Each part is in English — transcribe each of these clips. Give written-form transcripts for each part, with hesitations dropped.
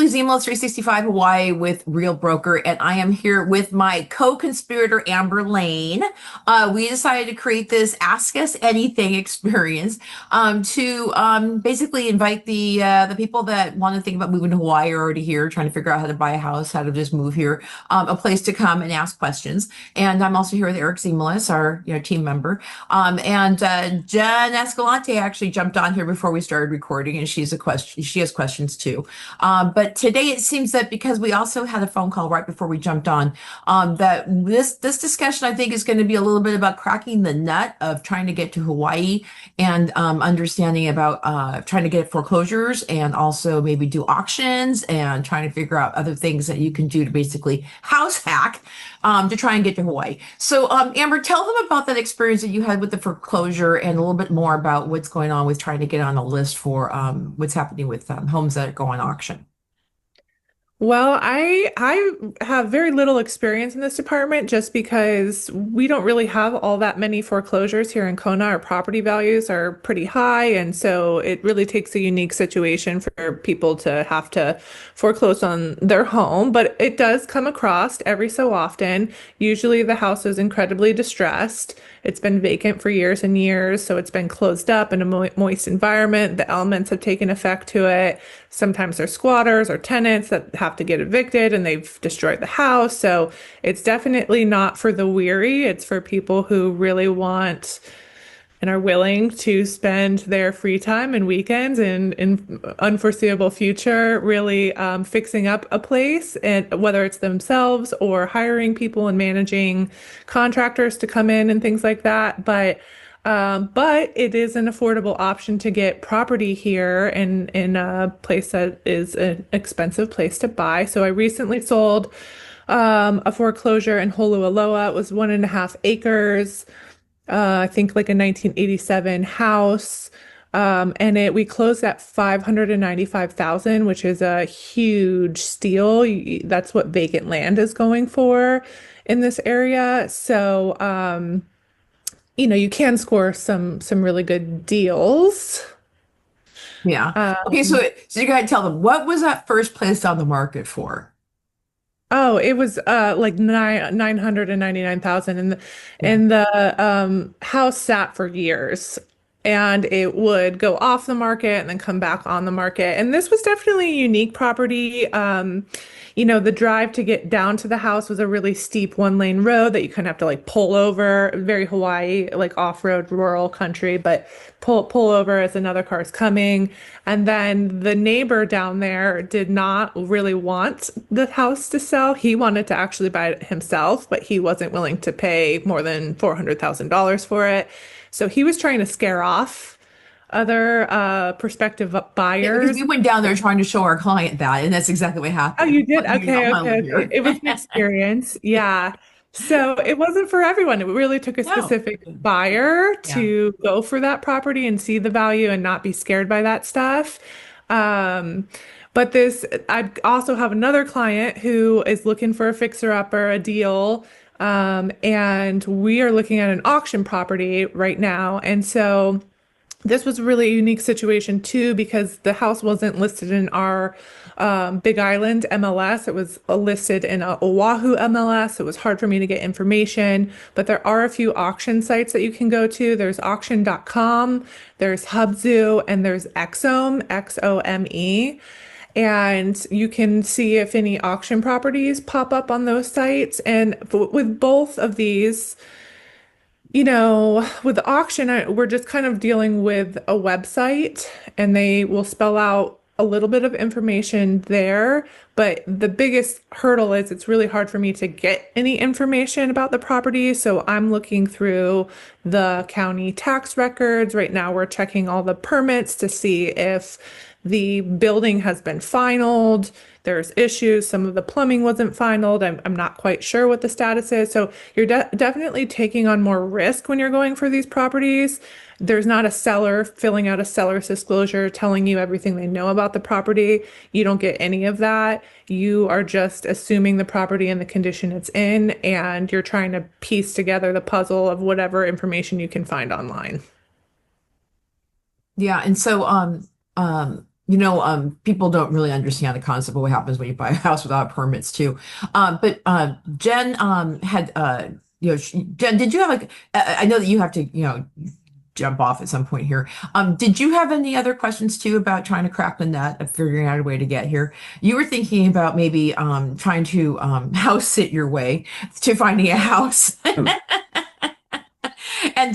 Ziemelis 365 Hawaii with Real Broker, and I am here with my co-conspirator Amber Lane. We decided to create this Ask Us Anything experience to basically invite the people that want to think about moving to Hawaii are already here, trying to figure out how to buy a house, how to just move here, a place to come and ask questions. And I'm also here with Eric Ziemelis, our team member, and Jen Escalante actually jumped on here before we started recording, and she has questions too. But today it seems that because we also had a phone call right before we jumped on, that this discussion I think is going to be a little bit about cracking the nut of trying to get to Hawaii and understanding about trying to get foreclosures and also maybe do auctions and trying to figure out other things that you can do to basically house hack to try and get to Hawaii. So, Amber, tell them about that experience that you had with the foreclosure and a little bit more about what's going on with trying to get on a list for what's happening with homes that go on auction. Well, I have very little experience in this department just because we don't really have all that many foreclosures here in Kona. Our property values are pretty high, and so it really takes a unique situation for people to have to foreclose on their home. But it does come across every so often. Usually the house is incredibly distressed. It's been vacant for years and years, so it's been closed up in a moist environment. The elements have taken effect to it. Sometimes they're squatters or tenants that have to get evicted and they've destroyed the house. So it's definitely not for the weary. It's for people who really want and are willing to spend their free time and weekends and in unforeseeable future really fixing up a place, and whether it's themselves or hiring people and managing contractors to come in and things like that. But it is an affordable option to get property here in a place that is an expensive place to buy. So I recently sold a foreclosure in Holualoa. It was 1.5 acres. I think like a 1987 house. And we closed at 595,000, which is a huge steal. That's what vacant land is going for in this area. So, you can score some really good deals. Yeah. Okay, so Um, you gotta tell them what was that first place on the market for? oh, it was like 999,000, and Yeah. the house sat for years, and it would go off the market and then come back on the market. And this was definitely a unique property. The drive to get down to the house was a really steep one-lane road that you kind of have to like pull over, very Hawaii, like off-road rural country, but pull over as another car's coming. And then the neighbor down there did not really want the house to sell. He wanted to actually buy it himself, but he wasn't willing to pay more than $400,000 for it. So he was trying to scare off other prospective Yeah, because buyers. we went down there trying to show our client that, and that's exactly what Oh, happened. you did? Well, you don't Okay, want to okay, live okay. here. It was an experience. Yeah. So it wasn't for everyone. It really took a No. specific buyer Yeah. to go for that property and see the value and not be scared by that stuff. Um, I also have another client who is looking for a fixer-upper, a deal. And we are looking at an auction property right now. And so this was a really unique situation too, because the house wasn't listed in our Big Island MLS. It was listed in a Oahu MLS. It was hard for me to get information, but there are a few auction sites that you can go to. There's auction.com, there's Hubzu, and there's Exome, Xome. And you can see if any auction properties pop up on those sites. And with both of these, with the auction, we're just kind of dealing with a website, and they will spell out a little bit of information there. But the biggest hurdle is it's really hard for me to get any information about the property. So I'm looking through the county tax records. Right now, we're checking all the permits to see if the building has been finalized. There's issues. Some of the plumbing wasn't finalized. I'm not quite sure what the status is. So you're definitely taking on more risk when you're going for these properties. There's not a seller filling out a seller's disclosure telling you everything they know about the property. You don't get any of that. You are just assuming the property and the condition it's in, and you're trying to piece together the puzzle of whatever information you can find online. Yeah, and so People don't really understand the concept of what happens when you buy a house without permits too. But Jen had, Jen, did you have like, I know that you have to, jump off at some point here. Did you have any other questions too about trying to crack the nut of figuring out a way to get here? You were thinking about maybe trying to house sit your way to finding a house. And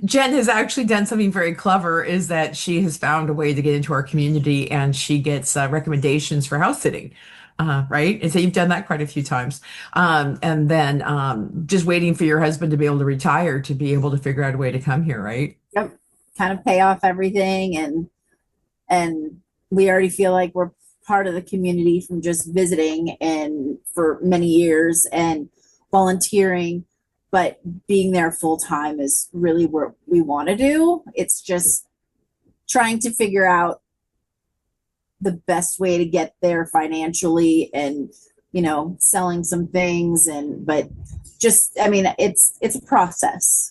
Jen has actually done something very clever is that she has found a way to get into our community and she gets recommendations for house sitting. Right. And so you've done that quite a few times. And then just waiting for your husband to be able to retire to be able to figure out a way to come here, right? Yep. Kind of pay off everything and we already feel like we're part of the community from just visiting and for many years and volunteering, but being there full time is really what we want to do. It's just trying to figure out the best way to get there financially and selling some things but just I mean it's a process.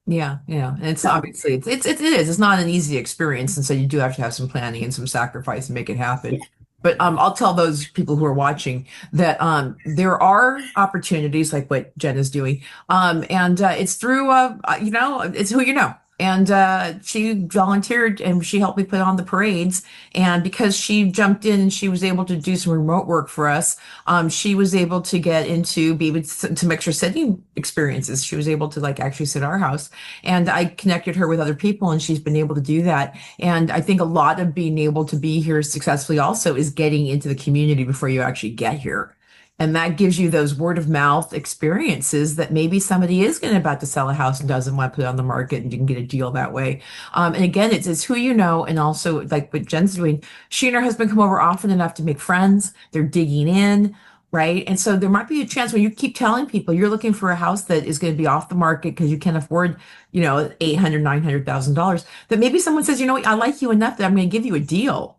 Yeah, yeah. And it's So obviously it is. It's not an easy experience, and so you do have to have some planning and some sacrifice and make it happen. yeah. But I'll tell those people who are watching that there are opportunities like what Jen is doing, and it's through it's who you know. And she volunteered and she helped me put on the parades. And because she jumped in and she was able to do some remote work for us, she was able to get into be able to make sure sitting experiences. She was able to like actually sit our house. And I connected her with other people and she's been able to do that. And I think a lot of being able to be here successfully also is getting into the community before you actually get here. And that gives you those word of mouth experiences that maybe somebody is going to about to sell a house and doesn't want to put it on the market and you can get a deal that way. And again, it's who you know. And also like what Jen's doing, she and her husband come over often enough to make friends. They're digging in. Right. And so there might be a chance when you keep telling people you're looking for a house that is going to be off the market because you can't afford, $800,000, $900,000, that maybe someone says, I like you enough that I'm going to give you a deal.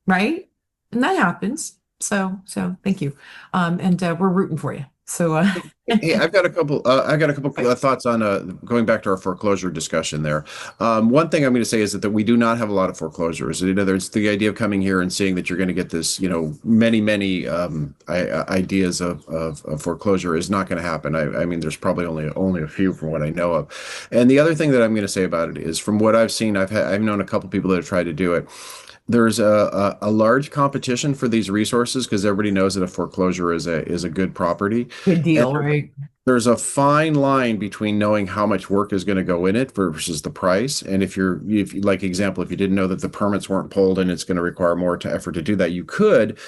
Right. And that happens. So thank you. And we're rooting for you. So Hey, I've got a couple thoughts on going back to our foreclosure discussion there. One thing I'm going to say is that we do not have a lot of foreclosures. There's the idea of coming here and seeing that you're going to get this, many ideas of foreclosure is not going to happen. I mean, there's probably only a few from what I know of. And the other thing that I'm going to say about it is from what I've seen, I've known a couple people that have tried to do it. There's a large competition for these resources because everybody knows that a foreclosure is a good property. good And deal, right? there's a fine line between knowing how much work is going to go in it versus the price. And if like example, if you didn't know that the permits weren't pulled and it's going to require more effort to do that, you could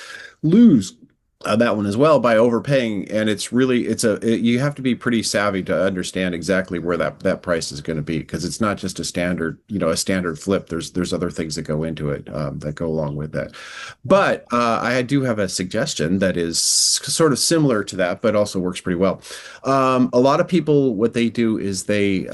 lose that one as well by overpaying. And you have to be pretty savvy to understand exactly where that price is going to be because it's not just a standard flip. There's other things that go into it that go along with that. But I do have a suggestion that is sort of similar to that, but also works pretty well. A lot of people, what they do is there's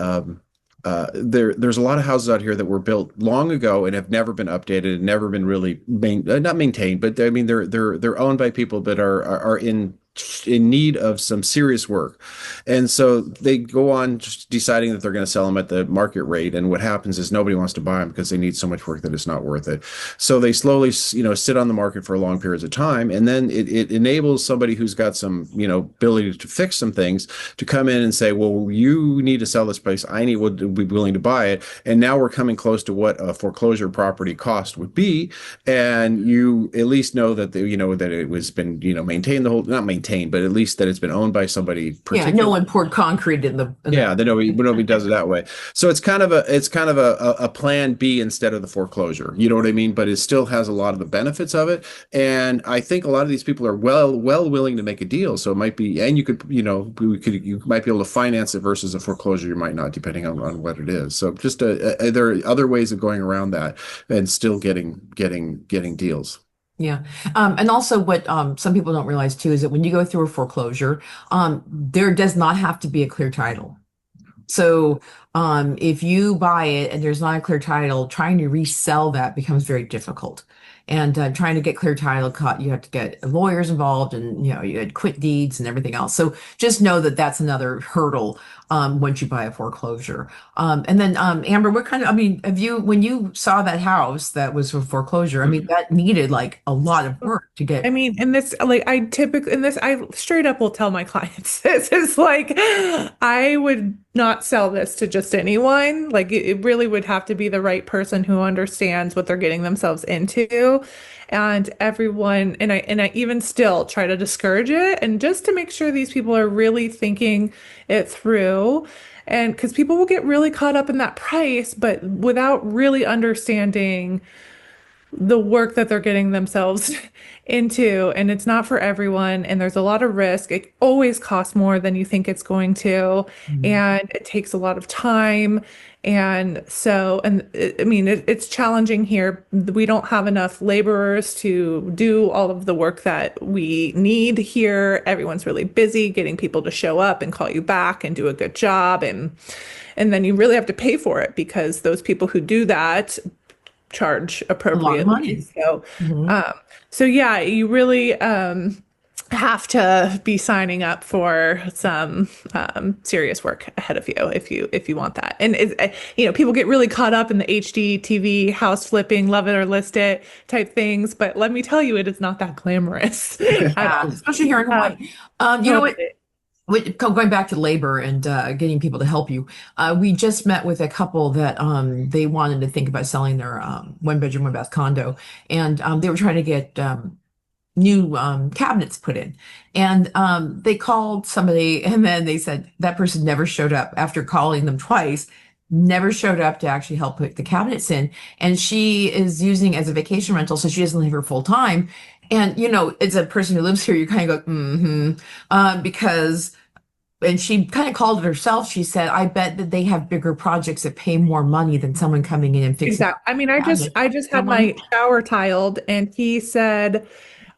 a lot of houses out here that were built long ago and have never been updated and never been really not maintained, but I mean they're owned by people that are in need of some serious work. And so they go on just deciding that they're going to sell them at the market rate. And what happens is nobody wants to buy them because they need so much work that it's not worth it. So they slowly, sit on the market for long periods of time. And then it enables somebody who's got some, ability to fix some things to come in and say, well, you need to sell this place. Would be willing to buy it. And now we're coming close to what a foreclosure property cost would be. And you at least know that, that it was been, maintained not maintained, but at least that it's been owned by somebody Yeah, particular. no one poured concrete Yeah, that nobody does it that way. So it's kind of a plan B instead of the foreclosure. You know what I mean? But it still has a lot of the benefits of it. And I think a lot of these people are well willing to make a deal. So it might be, and you could, you might be able to finance it versus a foreclosure. You might not, depending on what it is. So just there are other ways of going around that and still getting deals. Yeah. And also what some people don't realize too is that when you go through a foreclosure, there does not have to be a clear title. So If you buy it and there's not a clear title, trying to resell that becomes very difficult. And trying to get clear title, you have to get lawyers involved, and you had quit deeds and everything else. So just know that that's another hurdle once you buy a foreclosure. And then Amber, what kind of, I mean, have you, when you saw that house that was for foreclosure, I mean, that needed like a lot of work to I get. mean, in this, like, I straight up will tell my clients, this is like, I would not sell this to just anyone. Like, it really would have to be the right person who understands what they're getting themselves into. And everyone, and I even still try to discourage it, and just to make sure these people are really thinking it through. And because people will get really caught up in that price, but without really understanding the work that they're getting themselves into, and it's not for everyone, and there's a lot of risk. It always costs more than you think it's going to, Mhm. and it takes a lot of time. And so, I mean, it's challenging here. We don't have enough laborers to do all of the work that we need here. Everyone's really busy getting people to show up and call you back and do a good job, and then you really have to pay for it, because those people who do that charge A lot of appropriately. money. Mhm. So yeah, you really have to be signing up for some serious work ahead of you if you want that. And people get really caught up in the HD TV house flipping, love it or list it type things, but let me tell you, it is not that glamorous at Yeah, all. especially here in Hawaii. You know what? Totally. Going back to labor and getting people to help you, we just met with a couple that they wanted to think about selling their one bedroom, one bath condo, and they were trying to get new cabinets put in. And they called somebody, and then they said that person never showed up after calling them twice. Never showed up to actually help put the cabinets in. And she is using it as a vacation rental, so she doesn't live here full time. And as a person who lives here, you kind of go, mm-hmm, because, and she kind of called it herself. She said, I bet that they have bigger projects that pay more money than someone coming in and fixing Exactly. I mean, I just cabinets. I just No had money. my shower tiled, and he said,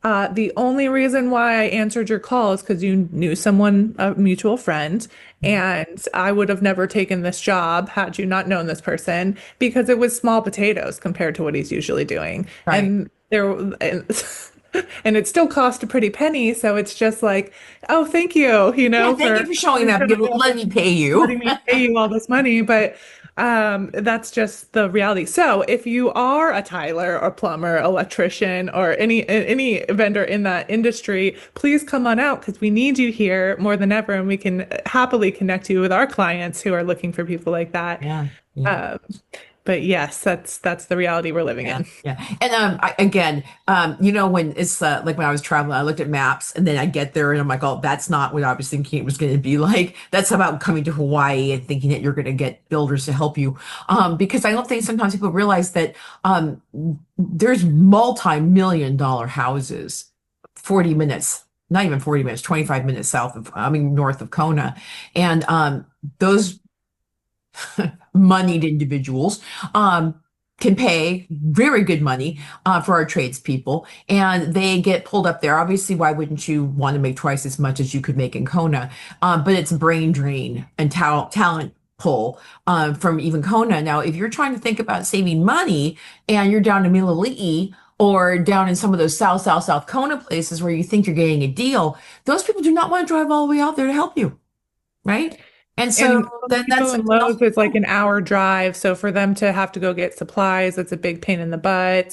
the only reason why I answered your call is because you knew someone, a mutual friend, and I would have never taken this job had you not known this person, because it was small potatoes compared to what he's usually doing. Right. And and, and it still cost a pretty penny, so it's just like, oh, thank you, Yeah, thank you for for showing up. Let me pay you. letting me pay you all this money. But that's just the reality. So if you are a tiler or plumber, electrician, or any vendor in that industry, please come on out, because we need you here more than ever, and we can happily connect you with our clients who are looking for people like that. Yeah. Yeah. Um, but yes, that's the reality we're living Yeah, in. yeah. And again, when it's like when I was traveling, I looked at maps and then I get there and I'm like, oh, that's not what I was thinking it was going to be like. That's about coming to Hawaii and thinking that you're going to get builders to help you. Because I don't think sometimes people realize that there's multi-million-dollar houses 40 minutes, not even 40 minutes, 25 minutes north of Kona. And those moneyed individuals can pay very good money for our tradespeople, and they get pulled up there. Obviously, why wouldn't you want to make twice as much as you could make in Kona? But it's brain drain and talent pull from even Kona. Now, if you're trying to think about saving money and you're down in Mililii or down in some of those South Kona places where you think you're getting a deal, those people do not want to drive all the way out there to help you, right? And so And then People that's in Lowe's is like an hour drive. So for them to have to go get supplies, it's a big pain in the butt.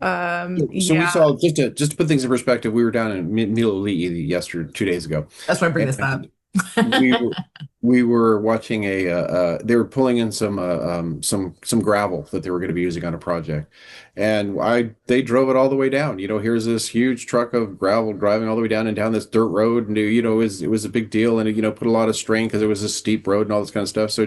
So we Yeah. saw, just to put things in perspective, we were down in Mililii yesterday, 2 days ago. that's why I bring this up. And we were we were watching they were pulling in some gravel that they were going to be using on a project, and they drove it all the way down. Here's this huge truck of gravel driving all the way down and down this dirt road, and it was a big deal, and it put a lot of strain because it was a steep road and all this kind of stuff. So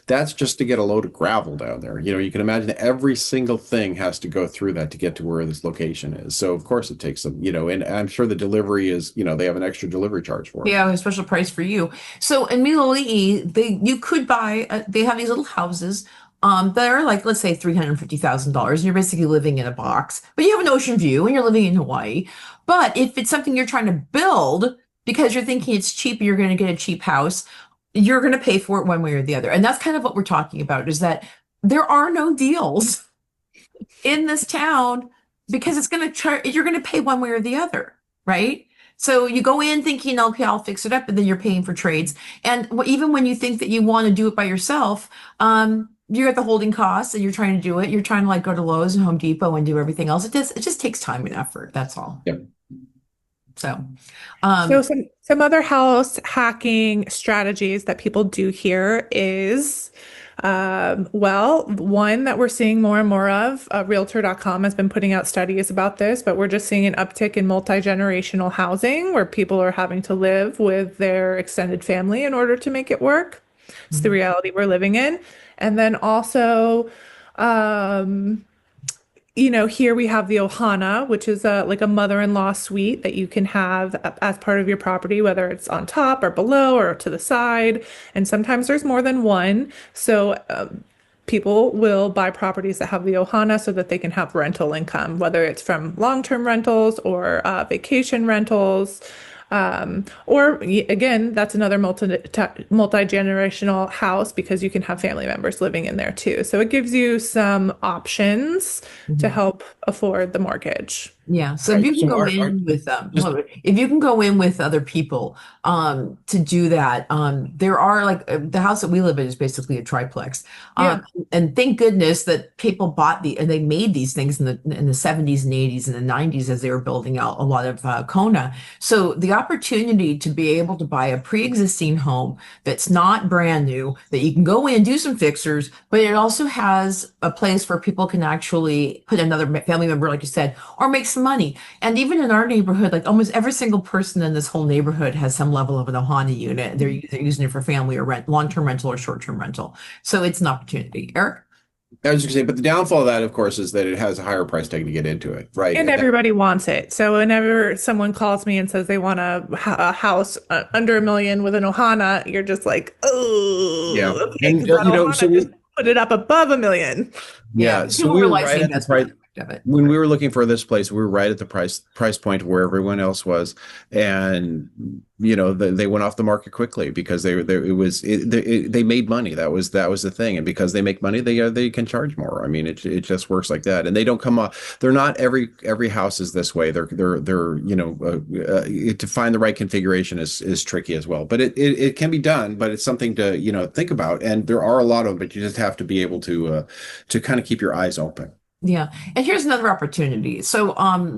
that's just to get a load of gravel down there. You can imagine that every single thing has to go through that to get to where this location is. So of course it takes them. And I'm sure the delivery is, they have an extra delivery charge for it. Yeah, a special price for you. So in Mililii, you could buy. They have these little houses that are like, let's say, $350,000, and you're basically living in a box, but you have an ocean view and you're living in Hawaii. But if it's something you're trying to build because you're thinking it's cheap and you're going to get a cheap house, you're going to pay for it one way or the other. And that's kind of what we're talking about, is that there are no deals in this town because it's going to charge, you're going to pay one way or the other, right? So you go in thinking, okay, I'll fix it up, and then you're paying for trades. And even when you think that you want to do it by yourself, you're at the holding costs and you're trying to do it. You're trying to like go to Lowe's and Home Depot and do everything else. It just takes time and effort. That's all. Yep. So, So some other house hacking strategies that people do here is, well, one that we're seeing more and more of, Realtor.com has been putting out studies about this, but we're just seeing an uptick in multi-generational housing where people are having to live with their extended family in order to make it work. It's the reality we're living in. And then also, here we have the Ohana, which is like a mother-in-law suite that you can have as part of your property, whether it's on top or below or to the side. And sometimes there's more than one. So people will buy properties that have the Ohana so that they can have rental income, whether it's from long-term rentals or vacation rentals. Again, that's another multi-generational house because you can have family members living in there too. So it gives you some options to help afford the mortgage. yeah. So if you can go in with if you can go in with other people to do that, there are like the house that we live in is basically a triplex. And thank goodness that people bought and they made these things in the 70s and 80s and the 90s as they were building out a lot of Kona. So the opportunity to be able to buy a pre-existing home that's not brand new, that you can go in and do some fixers, but it also has a place where people can actually put another family member, like you said, or make some money. And even in our neighborhood, like almost every single person in this whole neighborhood has some level of an Ohana unit. They're using it for family or long-term rental or short-term rental. So it's an opportunity. Eric? I was just gonna say, but the downfall of that, of course, is that it has a higher price tag to get into it, right? And everybody wants it. So whenever someone calls me and says they want a house under $1 million with an Ohana, you're just like, oh, Yeah. okay, And 'cause that Ohana so just put it up above $1 million. yeah, so people we were realize right the at the investment price. of it. When we were looking for this place, we were right at the price point where everyone else was, and they went off the market quickly because they made money. That was the thing, and because they make money, they can charge more. I mean, it just works like that, and they don't come off. They're not every house is this way. They're to find the right configuration is tricky as well, but it can be done. But it's something to think about, and there are a lot of them, but you just have to be able to kind of keep your eyes open. Yeah. And here's another opportunity. So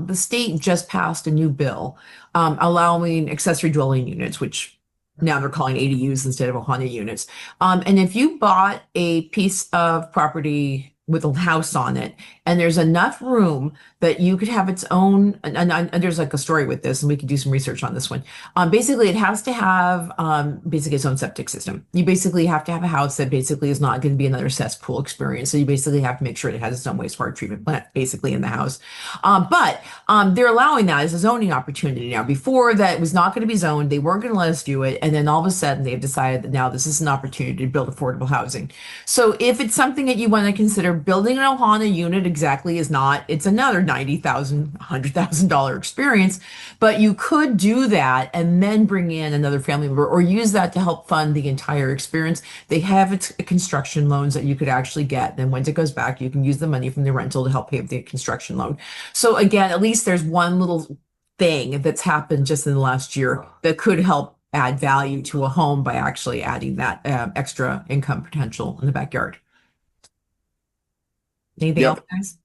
the state just passed a new bill allowing accessory dwelling units, which now they're calling ADUs instead of Ohana units. And if you bought a piece of property with a house on it, and there's enough room that you could have its own, and there's like a story with this, and we could do some research on this one. Basically, it has to have basically its own septic system. You basically have to have a house that basically is not going to be another cesspool experience. So you basically have to make sure it has its own wastewater treatment plant basically in the house. But they're allowing that as a zoning opportunity now. Before that, it was not going to be zoned. They weren't going to let us do it. And then all of a sudden, they've decided that now this is an opportunity to build affordable housing. So if it's something that you want to consider, building an Ohana unit exactly is not, it's another $90,000, $100,000 experience, but you could do that and then bring in another family member or use that to help fund the entire experience. They have its construction loans that you could actually get. Then once it goes back, you can use the money from the rental to help pay for the construction loan. So again, at least there's one little thing that's happened just in the last year that could help add value to a home by actually adding that extra income potential in the backyard. Anything else, guys?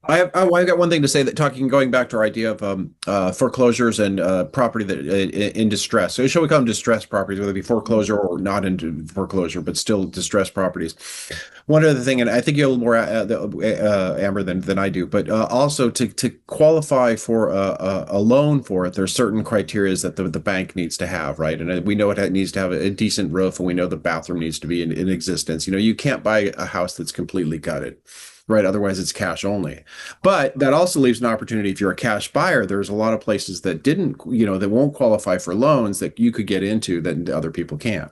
I've got one thing to say, that going back to our idea of foreclosures and property that in distress. So shall we call them distressed properties, whether it be foreclosure or not into foreclosure, but still distressed properties. One other thing, and I think you have a little more Amber than I do, but also to qualify for a loan for it, there's certain criteria that the bank needs to have, right? And we know it needs to have a decent roof, and we know the bathroom needs to be in existence. You can't buy a house that's completely gutted. Right. Otherwise, it's cash only. But that also leaves an opportunity. If you're a cash buyer, there's a lot of places that that won't qualify for loans that you could get into that other people can't.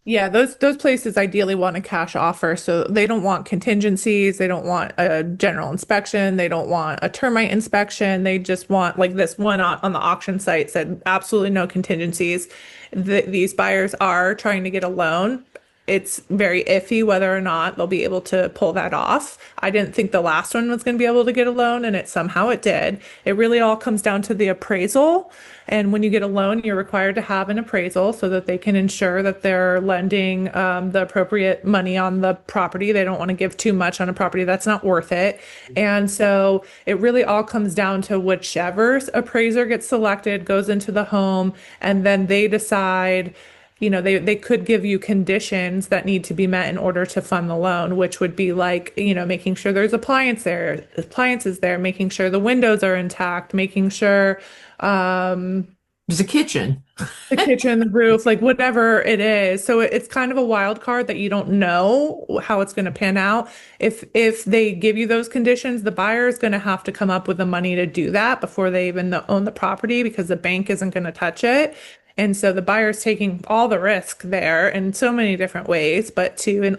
Yeah, those places ideally want a cash offer, so they don't want contingencies, they don't want a general inspection, they don't want a termite inspection, they just want like this one on the auction site said absolutely no contingencies. These buyers are trying to get a loan. It's very iffy whether or not they'll be able to pull that off. I didn't think the last one was going to be able to get a loan, and it did. It really all comes down to the appraisal. And when you get a loan, you're required to have an appraisal so that they can ensure that they're lending the appropriate money on the property. They don't want to give too much on a property that's not worth it. And so it really all comes down to whichever appraiser gets selected, goes into the home, and then they decide, they could give you conditions that need to be met in order to fund the loan, which would be like, making sure there's appliances there, making sure the windows are intact, making sure There's a kitchen. the kitchen, the roof, like whatever it is. So it's kind of a wild card that you don't know how it's going to pan out. If they give you those conditions, the buyer is going to have to come up with the money to do that before they even own the property because the bank isn't going to touch it. And so the buyer's taking all the risk there in so many different ways, but to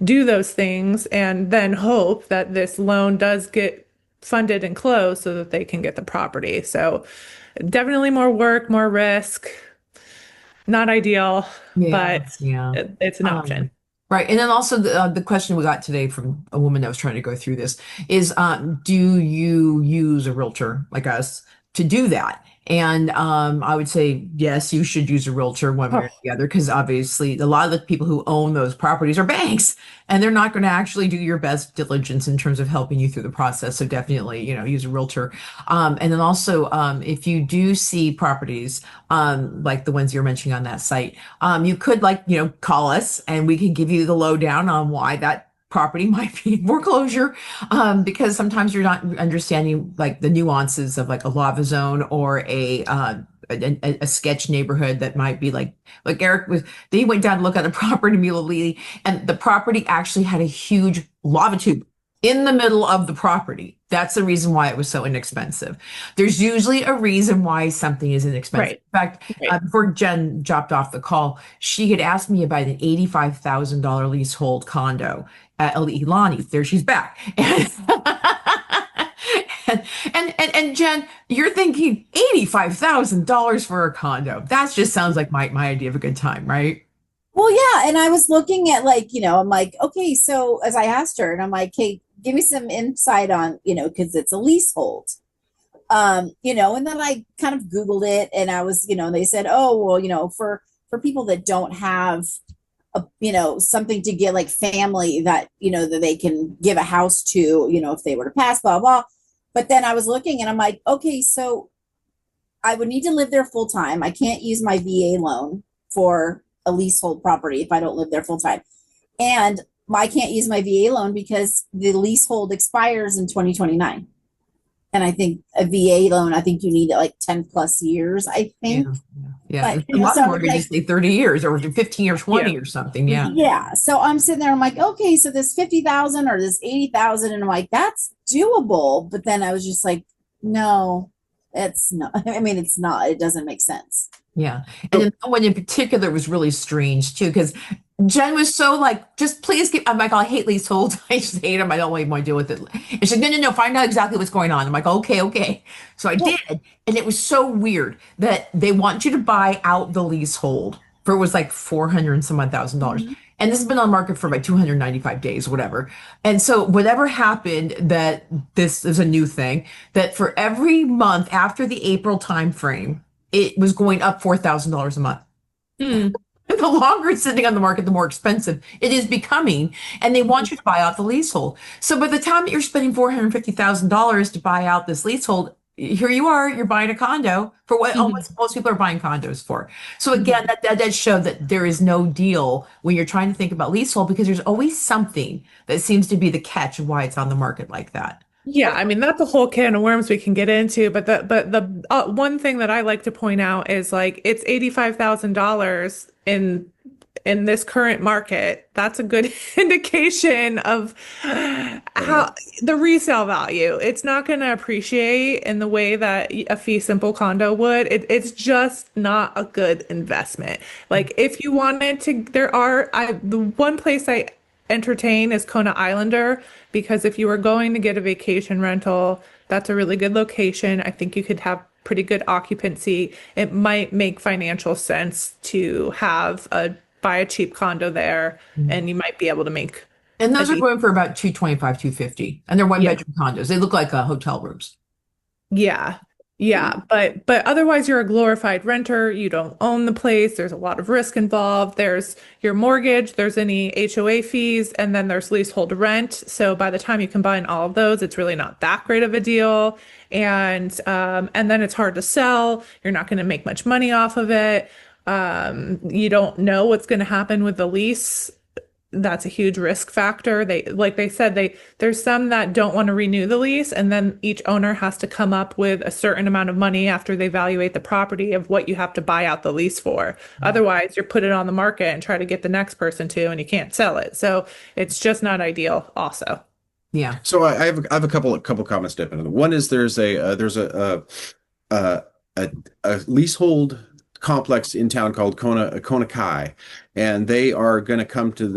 do those things and then hope that this loan does get funded and closed so that they can get the property. So definitely more work, more risk. Not ideal, but Yeah. it's an option. Right. And then also the question we got today from a woman that was trying to go through this is, do you use a realtor like us to do that? And I would say, yes, you should use a realtor one way or the other, because obviously a lot of the people who own those properties are banks, and they're not going to actually do your best diligence in terms of helping you through the process. So definitely, use a realtor. And then also, if you do see properties like the ones you're mentioning on that site, you could call us and we can give you the lowdown on why that property might be in foreclosure, because sometimes you're not understanding like the nuances of like a lava zone or a sketch neighborhood that might be like Eric was. They went down to look at a property immediately, and the property actually had a huge lava tube in the middle of the property. That's the reason why it was so inexpensive. There's usually a reason why something is inexpensive. Right. In fact, Right. before Jen dropped off the call, she had asked me about an $85,000 leasehold condo at Ilani. There she's back. And Jen, you're thinking $85,000 for a condo. That just sounds like my idea of a good time, right? Well, yeah. And I was looking at I'm like, okay, so as I asked her, and I'm like, hey, give me some insight on, because it's a leasehold. And then I kind of Googled it and I was, they said, oh, well, for people that don't have something to get like family that, that they can give a house to, if they were to pass, blah, blah. But then I was looking and I'm like, okay, so I would need to live there full time. I can't use my VA loan for a leasehold property if I don't live there full time. And I can't use my VA loan because the leasehold expires in 2029. And I think a VA loan, I think you need like 10 plus years, I think. Yeah. But, A lot of mortgages say 30 years or 15 or 20 or something. Yeah. Yeah. So I'm sitting there, I'm like, okay, so this 50,000 or this 80,000. And I'm like, that's doable. But then I was just like, no, it's not. I mean, it's not. It doesn't make sense. Yeah. And then one in particular was really strange too, because Jen was so like, just please give. I'm like, I hate leaseholds. I just hate them. I don't even want to deal with it. And she's like, no, find out exactly what's going on. I'm like, okay. So I did. And it was so weird that they want you to buy out the leasehold for, it was like 400 and some odd $1,000. And this has been on the market for like 295 days, whatever. And so whatever happened, that this is a new thing, that for every month after the April timeframe, it was going up $4,000 a month. The longer it's sitting on the market, the more expensive it is becoming. And they want you to buy out the leasehold. So by the time that you're spending $450,000 to buy out this leasehold, here you are, you're buying a condo for what almost most people are buying condos for. So again, that does show that there is no deal when you're trying to think about leasehold, because there's always something that seems to be the catch of why it's on the market like that. Yeah, I mean that's a whole can of worms we can get into, but the one thing that I like to point out is like it's $85,000 in in this current market, that's a good indication of how the resale value. It's not going to appreciate in the way that a fee simple condo would. It's just not a good investment. Like if you wanted to, the one place I entertain is Kona Islander, because if you were going to get a vacation rental, that's a really good location. I think you could have pretty good occupancy. It might make financial sense to buy a cheap condo there, and you might be able to make And a those are decent. going for about 225, 250. And they're one Yeah. bedroom condos. They look like hotel rooms. Yeah. Yeah, but otherwise you're a glorified renter. You don't own the place. There's a lot of risk involved. There's your mortgage, there's any HOA fees, and then there's leasehold rent. So by the time you combine all of those, it's really not that great of a deal. And then it's hard to sell. You're not going to make much money off of it. You don't know what's going to happen with the lease. That's a huge risk factor. Like they said, there's some that don't want to renew the lease, and then each owner has to come up with a certain amount of money after they evaluate the property of what you have to buy out the lease for. Otherwise, you're put it on the market and try to get the next person to, and you can't sell it. So it's just not ideal also. Yeah. So I have a couple comments to it. One is there's a leasehold complex in town called Kona Kai, and they're going to come to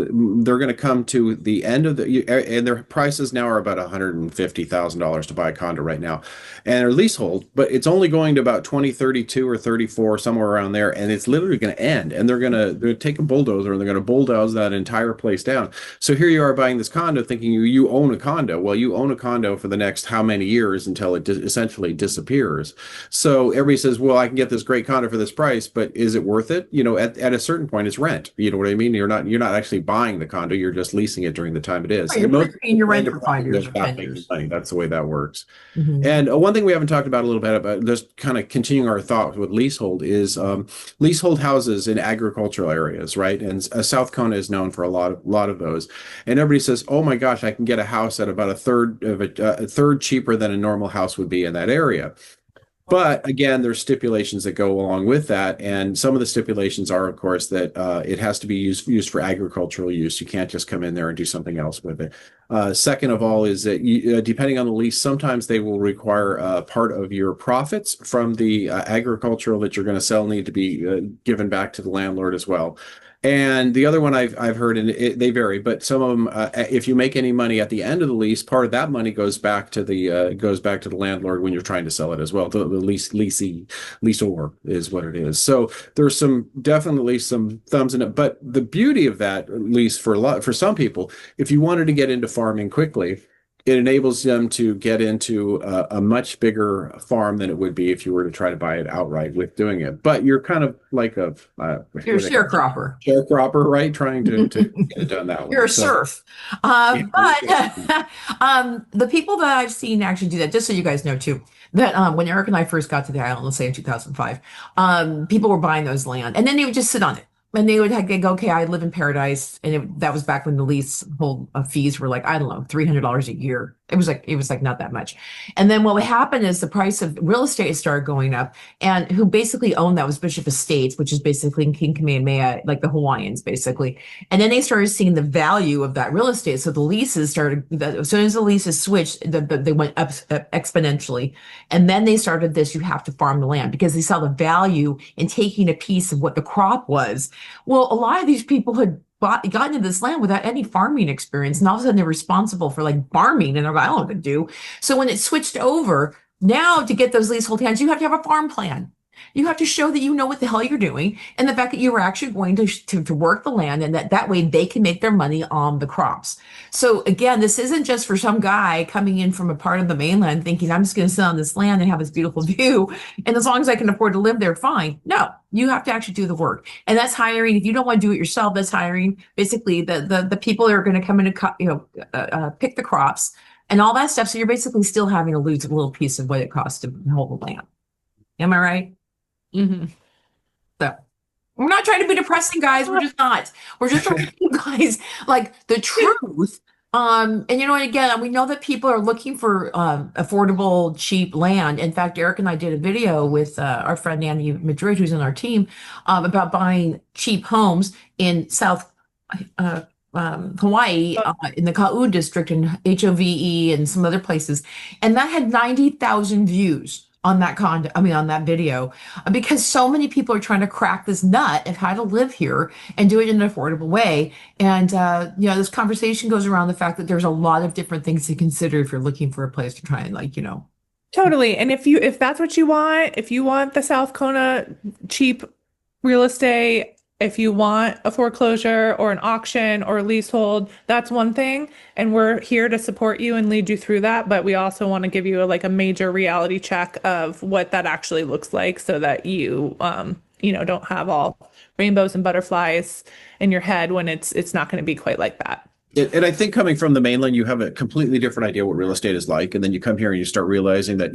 the end of and their prices now are about $150,000 to buy a condo right now, and they're leasehold, but it's only going to about 2032 or 34, somewhere around there, and it's literally going to end, and they're going to take a bulldozer and they're going to bulldoze that entire place down. So here you are buying this condo thinking you own a condo. Well, you own a condo for the next how many years until it essentially disappears. So everybody says, well, I can get this great condo for this price, but is it worth it? At a certain point, it's rent. You know what I mean? You're not actually buying the condo. You're just leasing it during the time it is. Right, you're paying your rent for 5 years or 10 making years. money. That's the way that works. Mhm. And one thing we haven't talked about a little bit about, just kind of continuing our thought with leasehold, is leasehold houses in agricultural areas, right? And South Kona is known for a lot of those. And everybody says, "Oh my gosh, I can get a house at about a third cheaper than a normal house would be in that area." But again, there's stipulations that go along with that, and some of the stipulations are, of course, that it has to be used for agricultural use. You can't just come in there and do something else with it. Second of all, is that depending on the lease, sometimes they will require part of your profits from the agricultural that you're going to sell need to be given back to the landlord as well. And the other one I've heard, and they vary, but some of them, if you make any money at the end of the lease, part of that money goes back to the landlord when you're trying to sell it as well. The leaseor is what it is. So there's definitely some thumbs in it. But the beauty of that, at least for some people, if you wanted to get into farming quickly, it enables them to get into a much bigger farm than it would be if you were to try to buy it outright with doing it. But you're kind of like You're a sharecropper. Sharecropper, right? Trying to get it done that way. You're a So, serf. yeah, But the people that I've seen actually do that, just so you guys know too, that when Eric and I first got to the island, let's say in 2005, people were buying those land and then they would just sit on it. And they'd go, okay, I live in paradise. And that was back when the leasehold fees were like, I don't know, $300 a year. It was like not that much. And then what would happen is the price of real estate started going up, and who basically owned that was Bishop Estates, which is basically in King Kamehameha, like the Hawaiians basically. And then they started seeing the value of that real estate. So the leases started, as soon as the leases switched, they went up exponentially. And then they started this, you have to farm the land, because they saw the value in taking a piece of what the crop was. Well, a lot of these people had gotten into this land without any farming experience, and all of a sudden they're responsible for like farming, and they're like, I don't know what to do. So when it switched over, now to get those leasehold hands, you have to have a farm plan. You have to show that you know what the hell you're doing, and the fact that you were actually going to work the land, and that way they can make their money on the crops. So again, this isn't just for some guy coming in from a part of the mainland thinking, I'm just going to sit on this land and have this beautiful view, and as long as I can afford to live there, fine. No, you have to actually do the work, and that's hiring. If you don't want to do it yourself, that's hiring basically the people that are going to come in and pick the crops and all that stuff. So you're basically still having to lose a little piece of what it costs to hold the land. Am I right? Mm-hmm. So we're not trying to be depressing, guys. We're just not. We're just trying to give you guys like the truth And again, we know that people are looking for affordable, cheap land. In fact, Eric and I did a video with our friend Andy Madrid, who's in our team, about buying cheap homes in South uh, Hawaii, in the Kau district and HOVE and some other places. And that had 90,000 views on that on that video, because so many people are trying to crack this nut of how to live here and do it in an affordable way. And, this conversation goes around the fact that there's a lot of different things to consider if you're looking for a place to try and Totally. And if that's what you want, if you want the South Kona cheap real estate, if you want a foreclosure or an auction or a leasehold, that's one thing. And we're here to support you and lead you through that. But we also want to give you a major reality check of what that actually looks like so that you, don't have all rainbows and butterflies in your head when it's not going to be quite like that. And I think coming from the mainland, you have a completely different idea what real estate is like, and then you come here and you start realizing that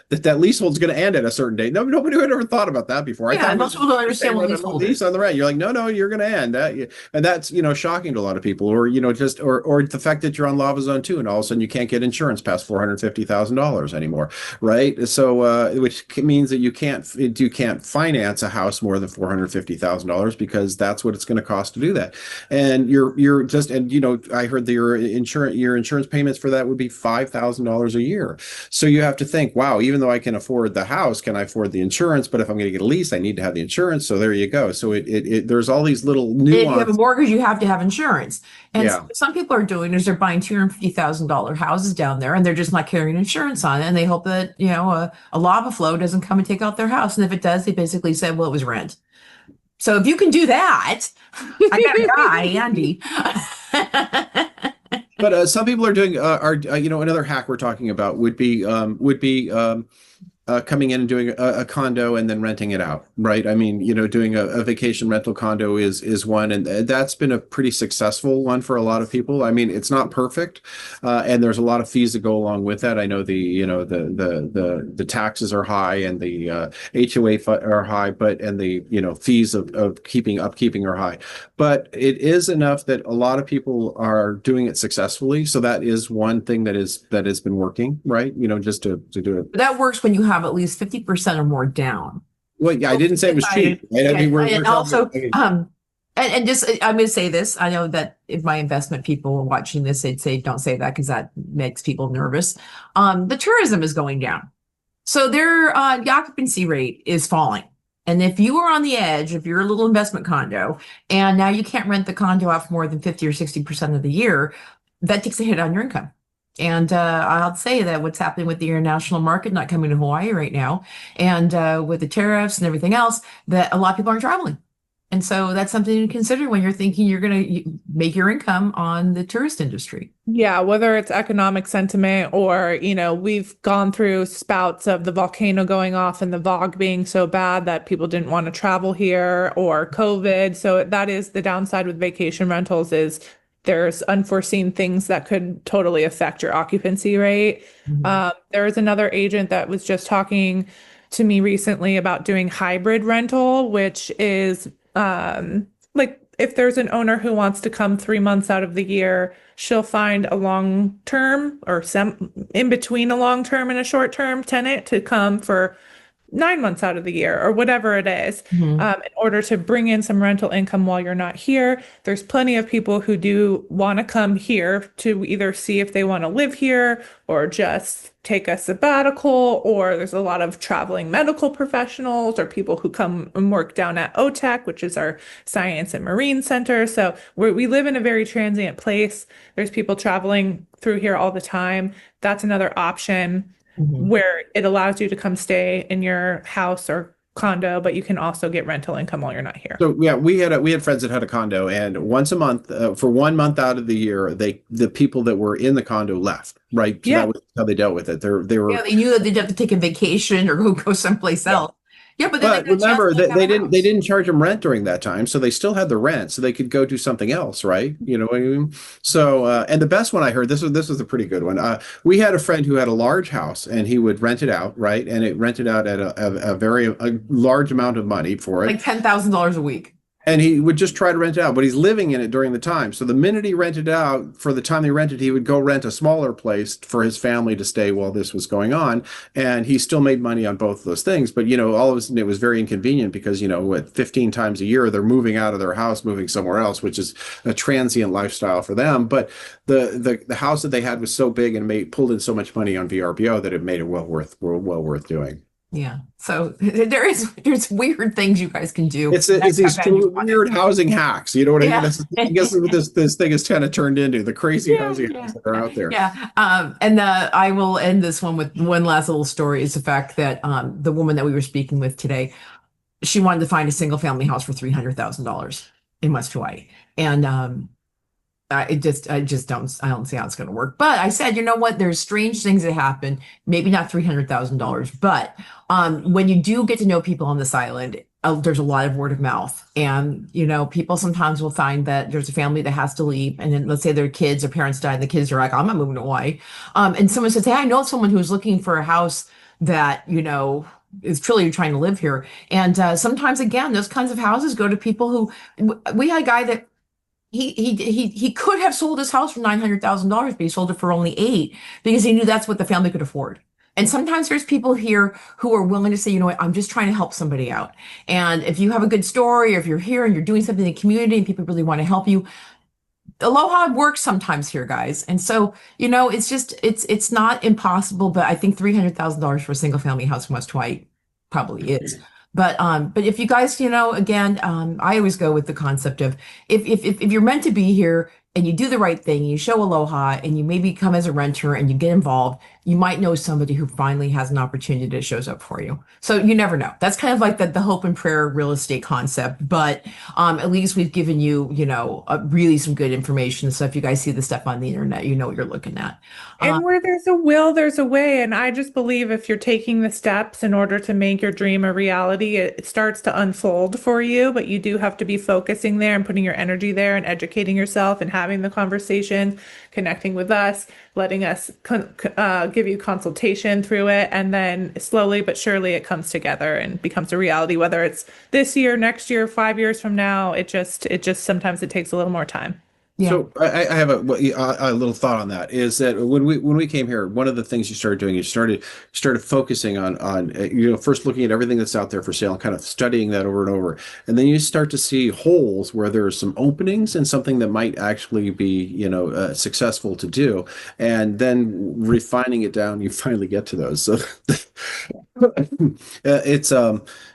that leasehold's going to end at a certain date. Nobody had ever thought about that before. Yeah, most people don't understand what leasehold is. Lease on the rent. You're like, no, you're going to end that, and that's shocking to a lot of people, or or the fact that you're on Lava Zone 2, and all of a sudden you can't get insurance past $450,000 anymore, right? So which means that you can't finance a house more than $450,000 because that's what it's going to cost to do that, and you're just, and I heard that your insurance payments for that would be $5,000 a year. So you have to think, wow, even though I can afford the house, can I afford the insurance? But if I'm going to get a lease, I need to have the insurance. So there you go. So there's all these little nuances. If you have a mortgage, you have to have insurance. And Yeah. some people are doing is they're buying $250,000 houses down there, and they're just not carrying insurance on it. And they hope that, a lava flow doesn't come and take out their house. And if it does, they basically say, well, it was rent. So if you can do that, I got a guy, Andy. But some people are doing another hack we're talking about would be coming in and doing a condo and then renting it out, right? I mean, doing a vacation rental condo is one, and that's been a pretty successful one for a lot of people. I mean, it's not perfect, and there's a lot of fees that go along with that. I know the taxes are high and the HOA are high, and the fees of upkeeping are high. But it is enough that a lot of people are doing it successfully. So that is one thing that has been working, right? Just to do it. That works when you have at least 50% or more down. Well, yeah, I didn't say it was cheap. Right? I mean, and also, and just, I'm going to say this. I know that if my investment people were watching this, they'd say, don't say that because that makes people nervous. The tourism is going down. So the occupancy rate is falling. And if you are on the edge, if you're a little investment condo, and now you can't rent the condo out for more than 50 or 60% of the year, that takes a hit on your income. And I'll say that what's happening with the international market not coming to Hawaii right now, and with the tariffs and everything else, that a lot of people aren't traveling. And so that's something to consider when you're thinking you're going to make your income on the tourist industry. Yeah, whether it's economic sentiment or, we've gone through spouts of the volcano going off and the fog being so bad that people didn't want to travel here, or COVID. So that is the downside with vacation rentals, is there's unforeseen things that could totally affect your occupancy rate. Mm-hmm. There was another agent that was just talking to me recently about doing hybrid rental, which is if there's an owner who wants to come 3 months out of the year, she'll find a long term or in between a long term and a short term tenant to come for 9 months out of the year or whatever it is, in order to bring in some rental income while you're not here. There's plenty of people who do want to come here to either see if they want to live here or just take a sabbatical, or there's a lot of traveling medical professionals or people who come and work down at OTEC, which is our science and marine center. So we live in a very transient place. There's people traveling through here all the time. That's another option. Where it allows you to come stay in your house or condo, but you can also get rental income while you're not here. So yeah, we had friends that had a condo, and once a month, for 1 month out of the year, the people that were in the condo left, right? So that was how they dealt with it. They were. Yeah, they knew that they'd have to take a vacation or go someplace else. Yeah, but remember that they didn't charge them rent during that time, so they still had the rent, so they could go do something else, right? You know what I mean? So and the best one I heard, this was a pretty good one. We had a friend who had a large house, and he would rent it out, right? And it rented out at a very large amount of money for it, like $10,000 a week. And he would just try to rent it out, but he's living in it during the time. So the minute he rented out, for the time they rented, he would go rent a smaller place for his family to stay while this was going on. And he still made money on both of those things. But, all of a sudden it was very inconvenient because, 15 times a year, they're moving out of their house, moving somewhere else, which is a transient lifestyle for them. But the house that they had was so big and pulled in so much money on VRBO that it made it well worth doing. Yeah. So there's weird things you guys can do. It's these weird housing hacks. You know what I mean? I guess what this thing is kind of turned into, the crazy housing hacks that are out there. Yeah. I will end this one with one last little story, is the fact that the woman that we were speaking with today, she wanted to find a single family house for $300,000 in West Hawaii. And I don't see how it's going to work. But I said, you know what? There's strange things that happen. Maybe not $300,000, but when you do get to know people on this island, there's a lot of word of mouth. And, people sometimes will find that there's a family that has to leave. And then let's say their kids or parents died and the kids are like, I'm not moving to Hawaii. And someone says, hey, I know someone who's looking for a house that, is truly trying to live here. And sometimes, again, those kinds of houses go to people who, we had a guy that he could have sold his house for $900,000, but he sold it for only $8 because he knew that's what the family could afford. And sometimes there's people here who are willing to say, you know what, I'm just trying to help somebody out. And if you have a good story, or if you're here and you're doing something in the community and people really want to help you, aloha works sometimes here, guys. And so, it's not impossible, but I think $300,000 for a single family house in West Hawaii probably is. But if you guys, again, I always go with the concept of if you're meant to be here and you do the right thing, you show aloha and you maybe come as a renter and you get involved, you might know somebody who finally has an opportunity that shows up for you. So you never know. That's kind of like the hope and prayer real estate concept. But at least we've given you, really some good information. So if you guys see the stuff on the internet, you know what you're looking at. And where there's a will, there's a way. And I just believe if you're taking the steps in order to make your dream a reality, it starts to unfold for you. But you do have to be focusing there and putting your energy there and educating yourself and having the conversation, connecting with us, letting us give you consultation through it. And then slowly but surely it comes together and becomes a reality, whether it's this year, next year, 5 years from now. It just sometimes it takes a little more time. Yeah. So I have a little thought on that, is that when we came here, one of the things you started doing, you started focusing on first looking at everything that's out there for sale and kind of studying that over and over. And then you start to see holes where there are some openings and something that might actually be, successful to do. And then refining it down, you finally get to those. So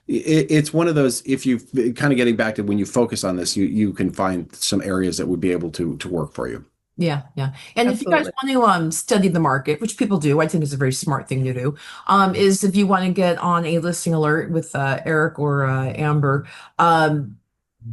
it's one of those, if you kind of getting back to when you focus on this, you can find some areas that would be able to work for you. Yeah, yeah. And if you guys want to study the market, which people do, I think is a very smart thing to do, is if you want to get on a listing alert with Eric or Amber,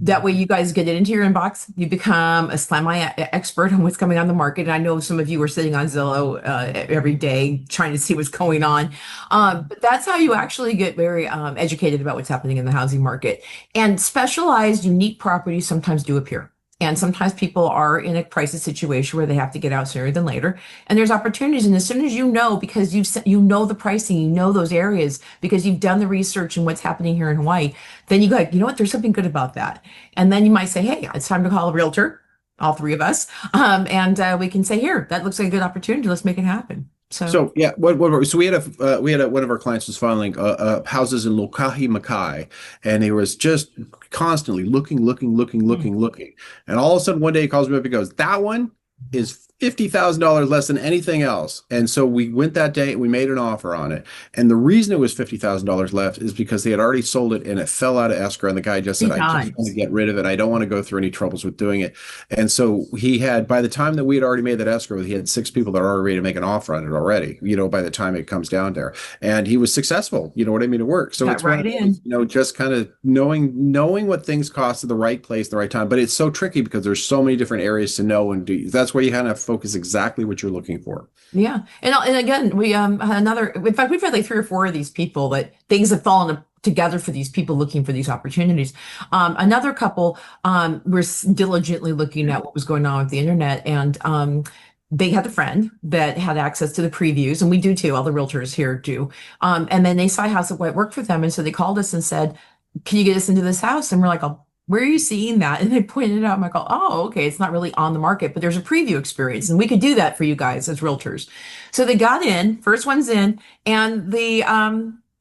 that way you guys get it into your inbox. You become a Slammy expert on what's coming on the market. And I know some of you are sitting on Zillow every day trying to see what's going on. But that's how you actually get very educated about what's happening in the housing market. And specialized, unique properties sometimes do appear. And sometimes people are in a crisis situation where they have to get out sooner than later. And there's opportunities. And as soon as because you know the pricing, you know those areas, because you've done the research and what's happening here in Hawaii, then you go, you know what, there's something good about that. And then you might say, hey, it's time to call a realtor, all three of us. And we can say, here, that looks like a good opportunity. Let's make it happen. So yeah, so we had one of our clients was filing houses in Lokahi Makai, and he was just constantly looking, and all of a sudden one day he calls me up and goes, that one is $50,000 less than anything else. And so we went that day and we made an offer on it. And the reason it was $50,000 left is because they had already sold it and it fell out of escrow. And the guy just said, I just want to get rid of it. I don't want to go through any troubles with doing it. And so he had, by the time that we had already made that escrow, he had 6 people that are already ready to make an offer on it already, by the time it comes down there. And he was successful, you know what I mean, to work. So it's right in, just kind of knowing what things cost at the right place, the right time. But it's so tricky because there's so many different areas to know and do. That's where you kind of focus exactly what you're looking for. Yeah. And again, we had in fact, we've had like 3 or 4 of these people that things have fallen together for these people looking for these opportunities. Another couple were diligently looking at what was going on with the internet, and they had a friend that had access to the previews, and we do too, all the realtors here do. And then they saw a house that worked for them. And so they called us and said, can you get us into this house? And we're like, where are you seeing that? And they pointed it out. I'm like, oh, okay, it's not really on the market, but there's a preview experience, and we could do that for you guys as realtors. So they got in, first one's in, and the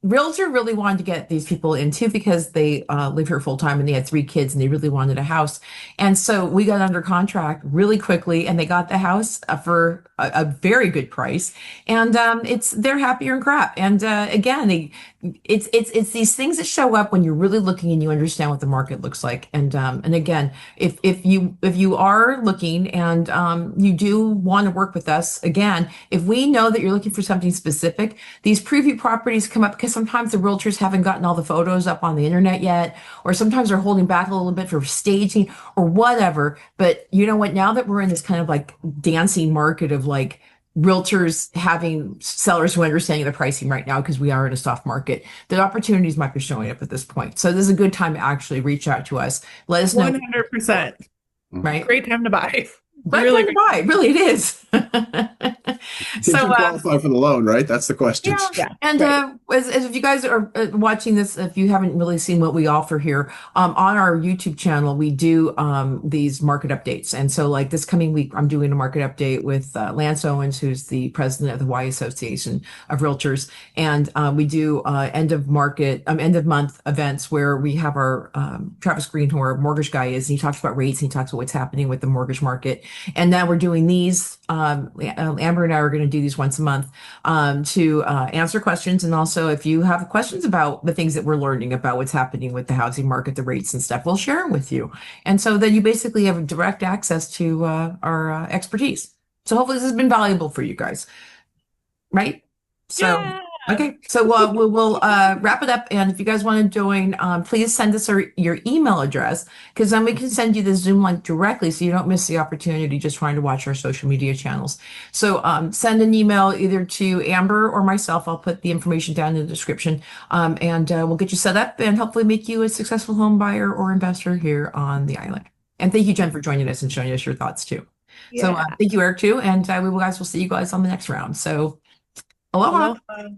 realtor really wanted to get these people in too because they live here full time and they had 3 kids and they really wanted a house. And so we got under contract really quickly, and they got the house for a very good price. And they're happier and crap. And again, it's these things that show up when you're really looking and you understand what the market looks like. And again, if you are looking and you do want to work with us, again, if we know that you're looking for something specific, these preview properties come up because sometimes the realtors haven't gotten all the photos up on the internet yet, or sometimes they're holding back a little bit for staging or whatever. But you know what? Now that we're in this kind of like dancing market of like realtors having sellers who are understanding the pricing right now because we are in a soft market, the opportunities might be showing up at this point. So this is a good time to actually reach out to us. Let us know. 100%. Right? Great time to buy. Right Really time to buy. Really, it is. Did So, you qualify for the loan, right? That's the question. Yeah. and Right. as if you guys are watching this, if you haven't really seen what we offer here, on our YouTube channel, we do these market updates. And so, like this coming week, I'm doing a market update with Lance Owens, who's the president of the Hawaii Association of Realtors, and we do end of month events where we have our Travis Green, who our mortgage guy is. And he talks about rates. And he talks about what's happening with the mortgage market. And now we're doing these. Amber and I are going to do these once a month to answer questions. And also, if you have questions about the things that we're learning about what's happening with the housing market, the rates and stuff, we'll share them with you. And so then you basically have direct access to our expertise. So hopefully this has been valuable for you guys. Right? So. Yeah. Okay, so we'll wrap it up. And if you guys want to join, please send us your email address, because then we can send you the Zoom link directly so you don't miss the opportunity just trying to watch our social media channels. So send an email either to Amber or myself. I'll put the information down in the description, and we'll get you set up and hopefully make you a successful home buyer or investor here on the island. And thank you, Jen, for joining us and showing us your thoughts too. So Yeah. thank you, Eric, too. And we guys will see you guys on the next round. So aloha. Aloha.